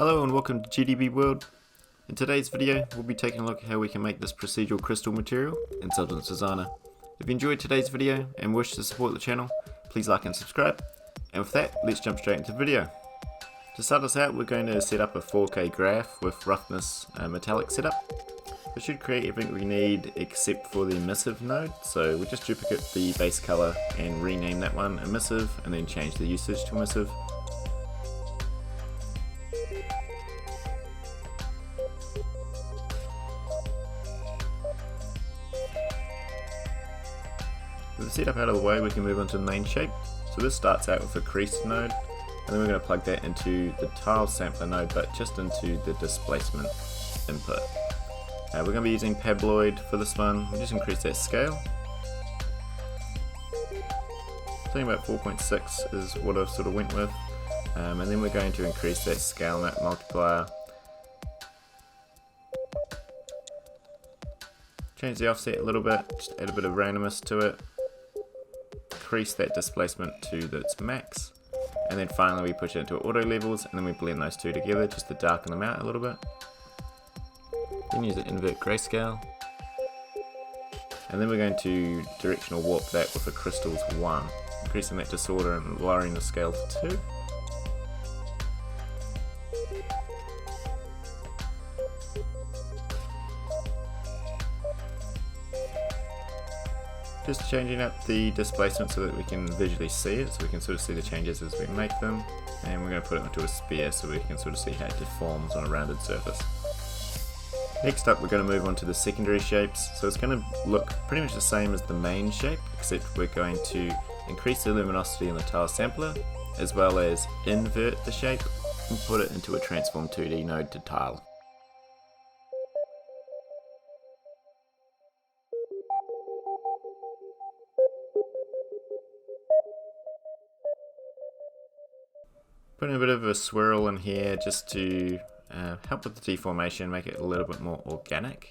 Hello and welcome to GDB World. In today's video, we'll be taking a look at how we can make this procedural crystal material in Substance3DDesigner. If you enjoyed today's video and wish to support the channel, please like and subscribe. And with that, let's jump straight into the video. To start us out, we're going to set up a 4K graph with Roughness metallic setup. We should create everything we need except for the Emissive node, so we'll just duplicate the base color and rename that one Emissive, and then change the usage to Emissive. With the setup out of the way, we can move on to the main shape. So this starts out with a creased node, and then we're going to plug that into the tile sampler node, but just into the displacement input. We're going to be using Pabloid for this one. We'll just increase that scale. I think about 4.6 is what I sort of went with. And then we're going to increase that scale map multiplier. Change the offset a little bit, just add a bit of randomness to it. Increase that displacement to its max. And then finally we push it into auto levels, and then we blend those two together just to darken them out a little bit. Then use the invert grayscale. And then we're going to directional warp that with a crystals 1, increasing that disorder and lowering the scale to 2. Just changing up the displacement so that we can visually see it, so we can sort of see the changes as we make them. And we're going to put it into a sphere so we can sort of see how it deforms on a rounded surface. Next up, we're going to move on to the secondary shapes. So it's going to look pretty much the same as the main shape, except we're going to increase the luminosity in the tile sampler, as well as invert the shape and put it into a transform 2D node to tile. Putting a bit of a swirl in here just to help with the deformation, make it a little bit more organic.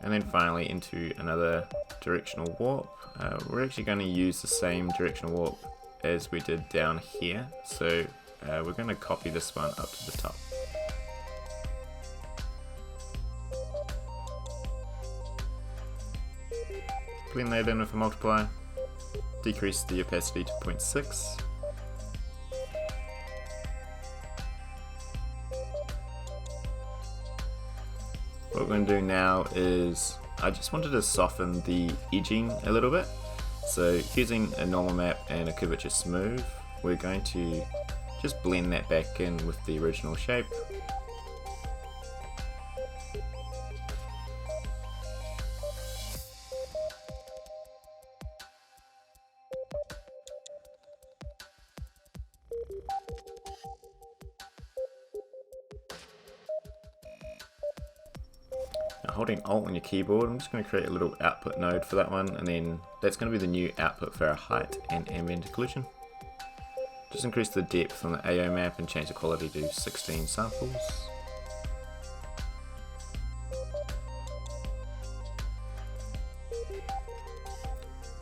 And then finally into another directional warp. We're actually going to use the same directional warp as we did down here, so we're going to copy this one up to the top. Blend that in with a multiplier, decrease the opacity to 0.6. What we're going to do now is, I just wanted to soften the edging a little bit. So using a normal map and a curvature smooth, we're going to just blend that back in with the original shape. Holding Alt on your keyboard, I'm just going to create a little output node for that one, and then that's going to be the new output for our height and ambient occlusion. Just increase the depth on the AO map and change the quality to 16 samples.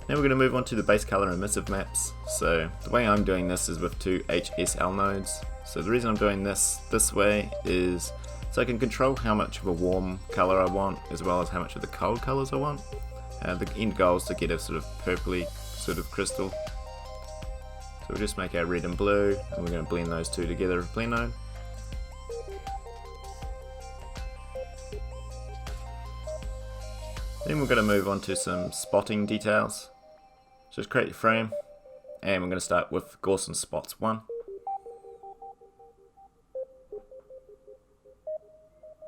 Now we're going to move on to the base color emissive maps. So the way I'm doing this is with two HSL nodes. So the reason I'm doing this way is so I can control how much of a warm color I want, as well as how much of the cold colors I want. The end goal is to get a sort of purpley sort of crystal. So we'll just make our red and blue, and we're going to blend those two together with blend node. Then we're going to move on to some spotting details. So just create your frame, and we're going to start with Gaussian spots 1.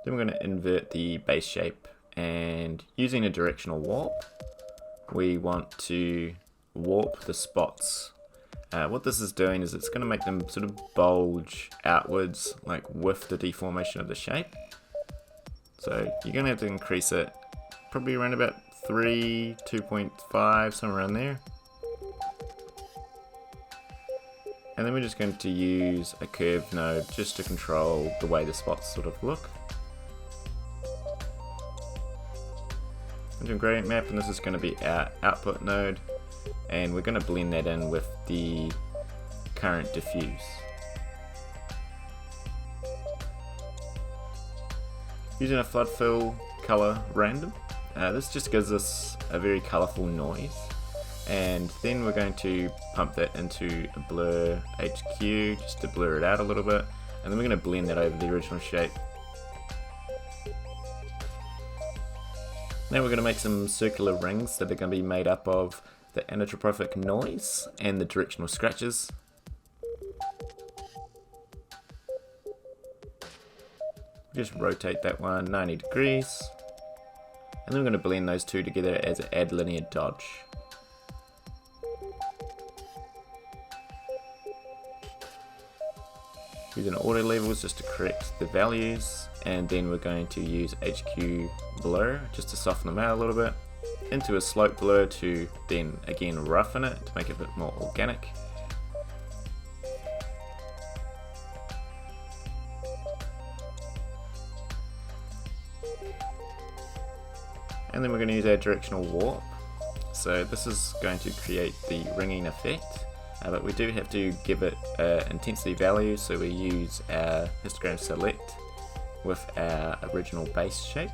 Then we're going to invert the base shape, and using a directional warp, we want to warp the spots. What this is doing is it's going to make them sort of bulge outwards, like with the deformation of the shape. So you're going to have to increase it probably around about 3, 2.5, somewhere around there. And then we're just going to use a curve node just to control the way the spots sort of look. into a gradient map, and this is going to be our output node, and we're going to blend that in with the current diffuse. Using a flood fill color random, this just gives us a very colorful noise, and then we're going to pump that into a blur HQ just to blur it out a little bit, and then we're going to blend that over the original shape. Now we're going to make some circular rings that are going to be made up of the anisotropic noise and the directional scratches. Just rotate that one 90 degrees, and then we're going to blend those two together as an add linear dodge. Using auto levels just to correct the values, and then we're going to use HQ blur just to soften them out a little bit, into a slope blur to then again roughen it to make it a bit more organic. And then we're going to use our directional warp. So this is going to create the ringing effect, but we do have to give it intensity value, so we use our histogram select with our original base shape.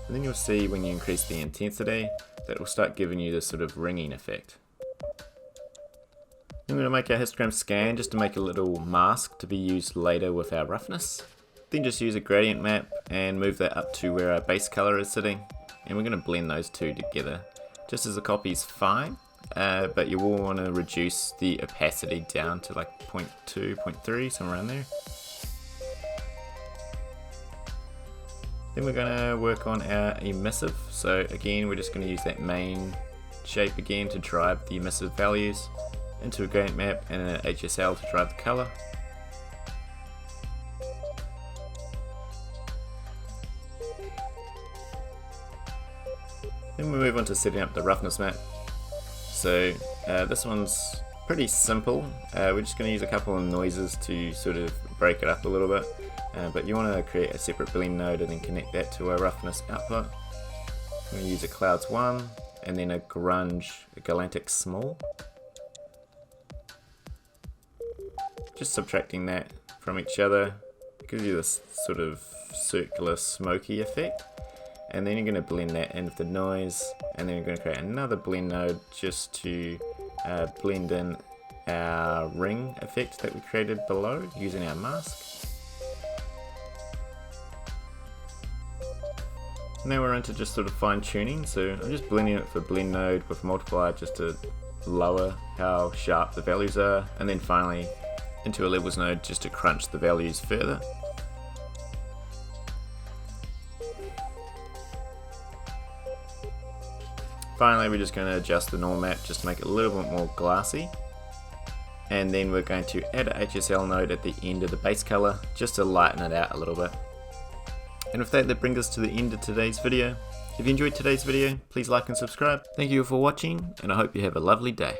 And then you'll see when you increase the intensity that will start giving you this sort of ringing effect. I'm going to make our histogram scan just to make a little mask to be used later with our roughness. Then just use a gradient map and move that up to where our base color is sitting. And we're going to blend those two together. Just as a copy is fine, but you will want to reduce the opacity down to like 0.2, 0.3, somewhere around there. Then we're going to work on our emissive. So again, we're just going to use that main shape again to drive the emissive values into a gradient map and an HSL to drive the color. Then we move on to setting up the roughness map. So this one's pretty simple. We're just going to use a couple of noises to sort of break it up a little bit. But you want to create a separate blend node and then connect that to our roughness output. I'm going to use a clouds 1 and then a grunge, a galantic small. Just subtracting that from each other gives you this sort of circular smoky effect. And then you're going to blend that in with the noise, and then you're going to create another blend node just to blend in our ring effect that we created below using our mask. Now we're into just sort of fine tuning, so I'm just blending it for blend node with multiplier just to lower how sharp the values are, and then finally into a levels node just to crunch the values further. Finally, we're just going to adjust the normal map just to make it a little bit more glassy. And then we're going to add a HSL node at the end of the base color just to lighten it out a little bit. And with that brings us to the end of today's video. If you enjoyed today's video, please like and subscribe. Thank you for watching, and I hope you have a lovely day.